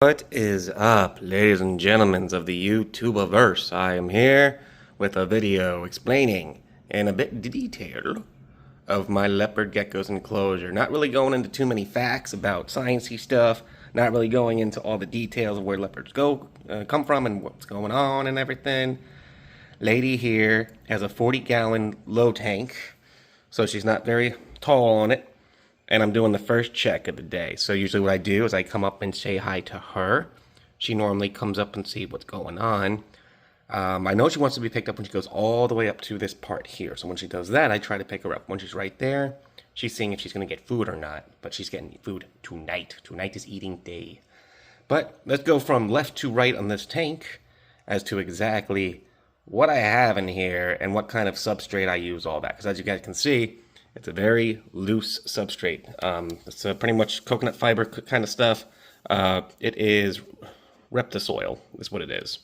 What is up, ladies and gentlemen of the YouTubeverse? I am here with a video explaining in a bit detail of my leopard gecko's enclosure. Not really going into too many facts about sciencey stuff, not really going into all the details of where leopards come from and what's going on and everything. Lady here has a 40-gallon low tank, so she's not very tall on it. And I'm doing the first check of the day. So usually what I do is I come up and say hi to her. She normally comes up and see what's going on. I know she wants to be picked up when she goes all the way up to this part here. So when she does that, I try to pick her up. When she's right there, she's seeing if she's going to get food or not. But she's getting food tonight. Tonight is eating day. But let's go from left to right on this tank as to exactly what I have in here and what kind of substrate I use, all that. Because as you guys can see, it's a very loose substrate. It's pretty much coconut fiber kind of stuff. It is reptisoil, is what it is.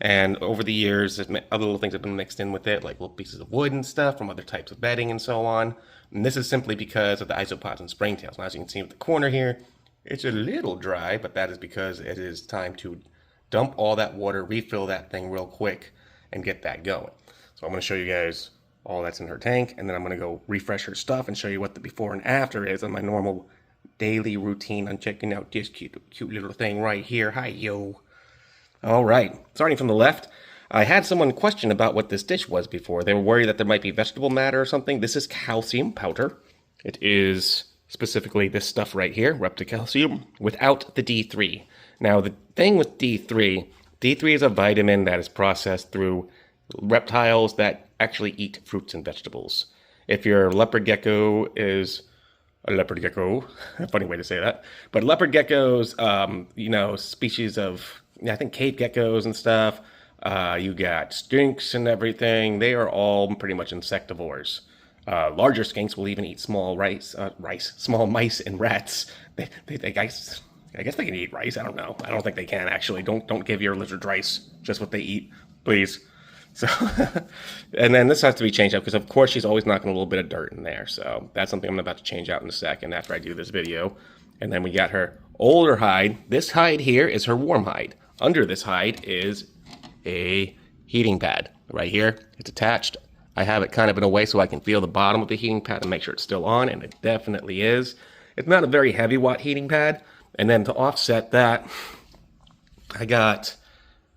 And over the years, other little things have been mixed in with it, like little pieces of wood and stuff from other types of bedding and so on. And this is simply because of the isopods and springtails. Now, as you can see with the corner here, it's a little dry, but that is because it is time to dump all that water, refill that thing real quick, and get that going. So I'm going to show you guys all that's in her tank, and then I'm going to go refresh her stuff and show you what the before and after is on my normal daily routine on checking out this cute little thing right here. Hi, yo. All right, starting from the left, I had someone question about what this dish was before. They were worried that there might be vegetable matter or something. This is calcium powder. It is specifically this stuff right here, repticalcium, without the D3. Now, the thing with D3 is a vitamin that is processed through reptiles that actually eat fruits and vegetables. If your leopard gecko is a leopard gecko, a funny way to say that, but leopard geckos, species of, I think cave geckos and stuff, you got skinks and everything, they are all pretty much insectivores. Larger skinks will even eat small small mice and rats. I guess they can eat rice. I don't know. I don't think they can actually. Don't give your lizard rice, just what they eat, please. So, and then this has to be changed out because, of course, she's always knocking a little bit of dirt in there. So that's something I'm about to change out in a second after I do this video. And then we got her older hide. This hide here is her warm hide. Under this hide is a heating pad right here. It's attached. I have it kind of in a way so I can feel the bottom of the heating pad and make sure it's still on, and it definitely is. It's not a very heavy watt heating pad. And then to offset that, I got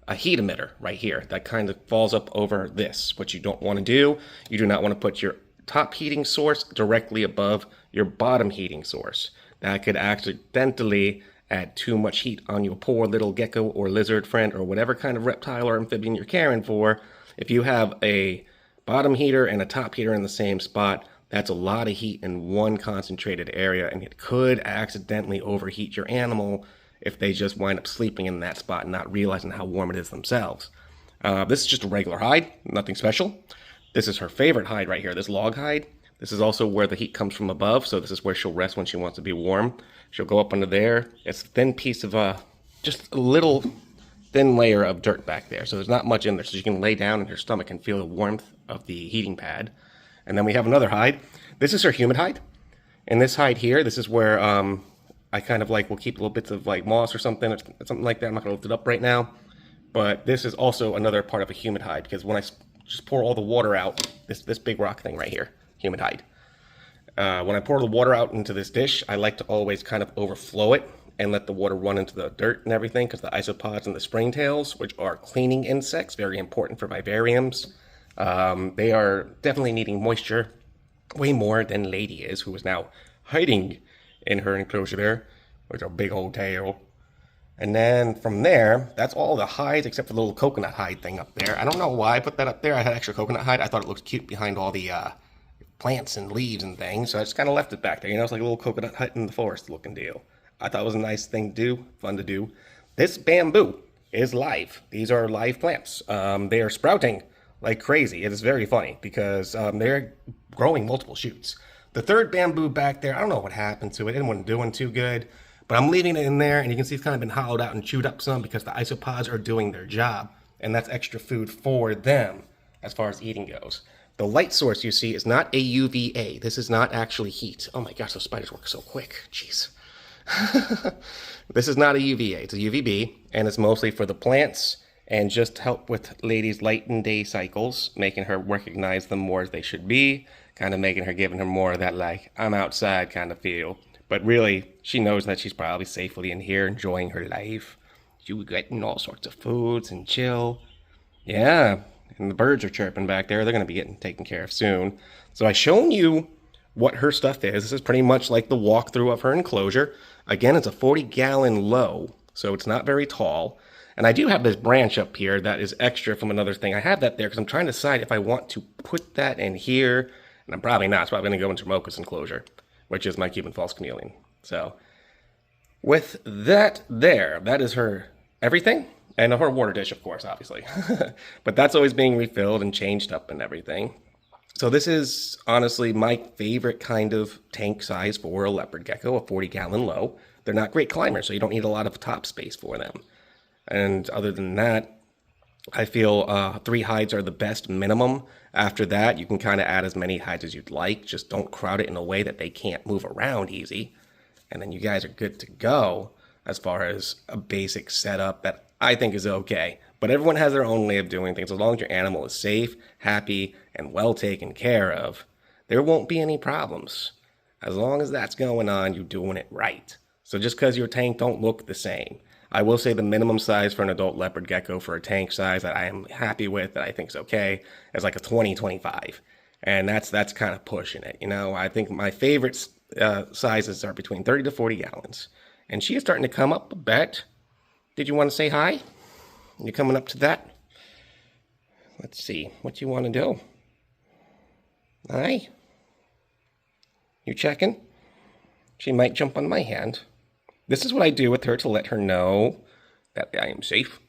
a heat emitter right here that kind of falls up over this. What you don't want to do, you do not want to put your top heating source directly above your bottom heating source. That could accidentally add too much heat on your poor little gecko or lizard friend or whatever kind of reptile or amphibian you're caring for. If you have a bottom heater and a top heater in the same spot, that's a lot of heat in one concentrated area, and it could accidentally overheat your animal if they just wind up sleeping in that spot and not realizing how warm it is themselves. This is just a regular hide, nothing special. This is her favorite hide right here, this log hide. This is also where the heat comes from above, so this is where she'll rest when she wants to be warm. She'll go up under there. It's a thin piece of, just a little thin layer of dirt back there, so there's not much in there, so she can lay down in her stomach and feel the warmth of the heating pad. And then we have another hide. This is her humid hide. And this hide here, this is where I kind of will keep little bits of moss or something like that. I'm not going to lift it up right now. But this is also another part of a humid hide, because when I just pour all the water out, this big rock thing right here, humid hide. When I pour the water out into this dish, I like to always kind of overflow it and let the water run into the dirt and everything, because the isopods and the springtails, which are cleaning insects, very important for vivariums, they are definitely needing moisture way more than Lady is, who is now hiding in her enclosure there with her big old tail. And then from there, that's all the hides except for the little coconut hide thing up there. I don't know why I put that up there. I had extra coconut hide. I thought it looked cute behind all the plants and leaves and things, so I just kind of left it back there. It's like a little coconut hut in the forest looking deal. I thought it was a nice thing to do, fun to do. This bamboo is live. These are live plants. They are sprouting like crazy. It is very funny because they're growing multiple shoots. The third bamboo back there, I don't know what happened to it. It wasn't doing too good, but I'm leaving it in there, and you can see it's kind of been hollowed out and chewed up some because the isopods are doing their job, and that's extra food for them as far as eating goes. The light source you see is not a UVA. This is not actually heat. Oh my gosh, those spiders work so quick. Jeez. This is not a UVA, it's a UVB, and it's mostly for the plants and just help with ladies' light and day cycles, making her recognize them more as they should be, kind of making her, giving her more of that like, I'm outside kind of feel. But really, she knows that she's probably safely in here enjoying her life. You getting all sorts of foods and chill. Yeah, and the birds are chirping back there. They're going to be getting taken care of soon. So I've shown you what her stuff is. This is pretty much like the walkthrough of her enclosure. Again, it's a 40-gallon low, so it's not very tall. And I do have this branch up here that is extra from another thing. I have that there because I'm trying to decide if I want to put that in here. And I'm probably not. It's probably going to go into Mocha's enclosure, which is my Cuban false chameleon. So with that there, that is her everything. And her water dish, of course, obviously. But that's always being refilled and changed up and everything. So this is honestly my favorite kind of tank size for a leopard gecko, a 40-gallon low. They're not great climbers, so you don't need a lot of top space for them. And other than that, I feel 3 hides are the best minimum. After that, you can kind of add as many hides as you'd like. Just don't crowd it in a way that they can't move around easy. And then you guys are good to go as far as a basic setup that I think is okay. But everyone has their own way of doing things. As long as your animal is safe, happy, and well taken care of, there won't be any problems. As long as that's going on, you're doing it right. So just because your tank don't look the same. I will say the minimum size for an adult leopard gecko for a tank size that I am happy with, that I think is okay, is like a 20-25. And that's kind of pushing it. You know, I think my favorite sizes are between 30 to 40 gallons. And she is starting to come up a bit. Did you want to say hi? You coming up to that? Let's see. What you want to do? Hi? You checking? She might jump on my hand. This is what I do with her to let her know that I am safe.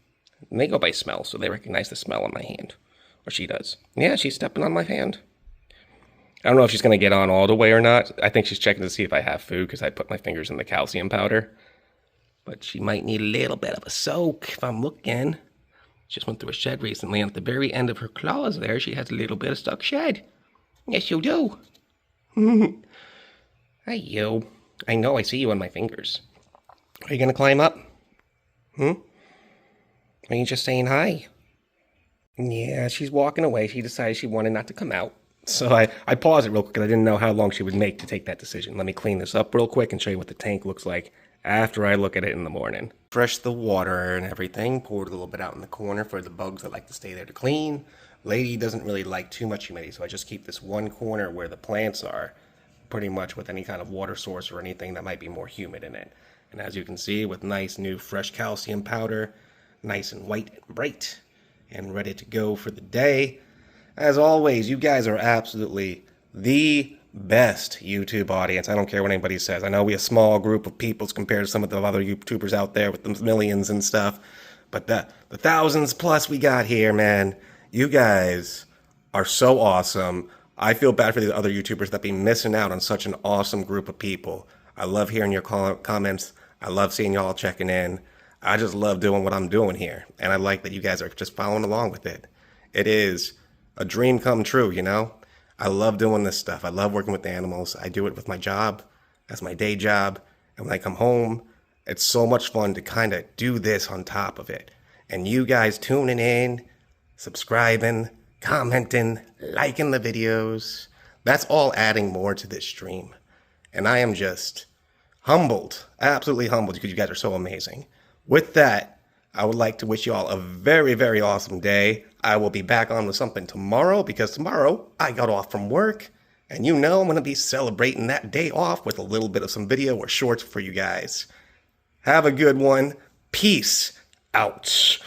And they go by smell, so they recognize the smell on my hand. Or she does. Yeah, she's stepping on my hand. I don't know if she's going to get on all the way or not. I think she's checking to see if I have food because I put my fingers in the calcium powder. But she might need a little bit of a soak if I'm looking. She just went through a shed recently, and at the very end of her claws there, she has a little bit of stuck shed. Yes, you do. Hi, you. I know, I see you on my fingers. Are you going to climb up? Are you just saying hi? Yeah, she's walking away. She decided she wanted not to come out. So I paused it real quick because I didn't know how long she would make to take that decision. Let me clean this up real quick and show you what the tank looks like after I look at it in the morning. Fresh the water and everything. Poured a little bit out in the corner for the bugs that like to stay there to clean. Lady doesn't really like too much humidity, so I just keep this one corner where the plants are pretty much with any kind of water source or anything that might be more humid in it. And as you can see, with nice new fresh calcium powder, nice and white and bright, and ready to go for the day. As always, you guys are absolutely the best YouTube audience. I don't care what anybody says. I know we're a small group of people compared to some of the other YouTubers out there with the millions and stuff. But the thousands plus we got here, man. You guys are so awesome. I feel bad for the other YouTubers that be missing out on such an awesome group of people. I love hearing your comments. I love seeing y'all checking in. I just love doing what I'm doing here. And I like that you guys are just following along with it. It is a dream come true, you know? I love doing this stuff. I love working with the animals. I do it with my job. That's my day job. And when I come home, it's so much fun to kind of do this on top of it. And you guys tuning in, subscribing, commenting, liking the videos, that's all adding more to this stream. And I am just humbled, absolutely humbled, because you guys are so amazing. With that, I would like to wish you all a very, very awesome day. I will be back on with something tomorrow, because tomorrow I got off from work. And you know I'm going to be celebrating that day off with a little bit of some video or shorts for you guys. Have a good one. Peace out.